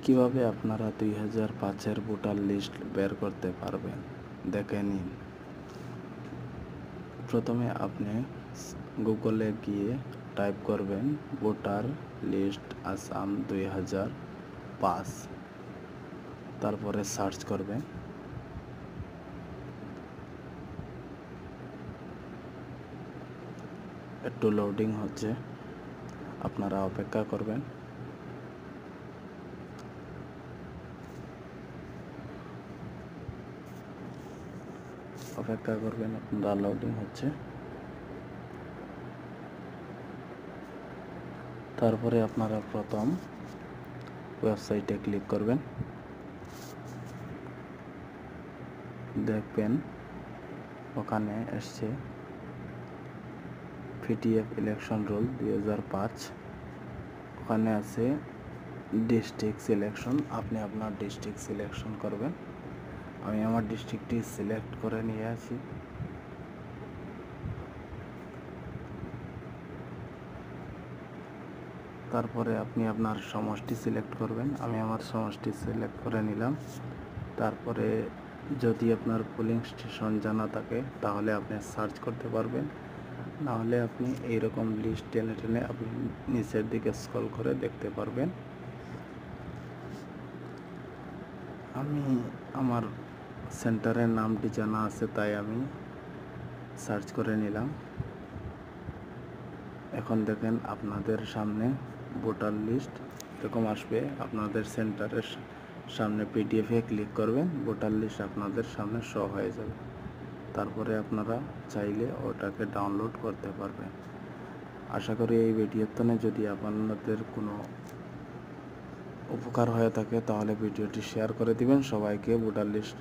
কিভাবে আপনারা 2005-এর voter list বের করতে পারবেন দেখে নিন। প্রথমে আপনি গুগলে গিয়ে টাইপ করবেন ভোটার লিস্ট আসাম 2005, তারপরে সার্চ করবেন। একটু লোডিং হচ্ছে, আপনারা অপেক্ষা করবেন। আপনারা লোডিং হচ্ছে। তারপরে আপনারা প্রথম ওয়েবসাইটে ক্লিক করবেন। দেখবেন ওখানে এসছে পিটিএফ ইলেকশন রুল 2005। ওখানে আছে ডিস্ট্রিক্ট সিলেকশন। আপনি আপনার ডিস্ট্রিক্ট সিলেকশন করবেন। আমি আমার ডিস্ট্রিক্টটি সিলেক্ট করে নিয়ে আসি। তারপরে আপনি আপনার সমষ্টি সিলেক্ট করবেন। আমি আমার সমষ্টি সিলেক্ট করে নিলাম। তারপরে যদি আপনার পোলিং স্টেশন জানা থাকে তাহলে আপনি সার্চ করতে পারবেন, নাহলে আপনি এইরকম লিস্ট টেনে টেনে আপনি নিচের দিকে স্ক্রল করে দেখতে পারবেন। আমি আমার সেন্টারের নামটি জানা আছে তাই আমি সার্চ করে নিলাম। এখন দেখেন আপনাদের সামনে ভোটার লিস্ট এরকম আসবে। আপনাদের সেন্টারের সামনে পিডিএফে ক্লিক করবেন, ভোটার লিস্ট আপনাদের সামনে শো হয়ে যাবে। তারপরে আপনারা চাইলে ওটাকে ডাউনলোড করতে পারবেন। আশা করি এই ভিডিওতে যদি আপনাদের কোনো উপকার হয়ে থাকে তাহলে ভিডিওটি শেয়ার করে দিবেন সবাইকে ভোটার লিস্ট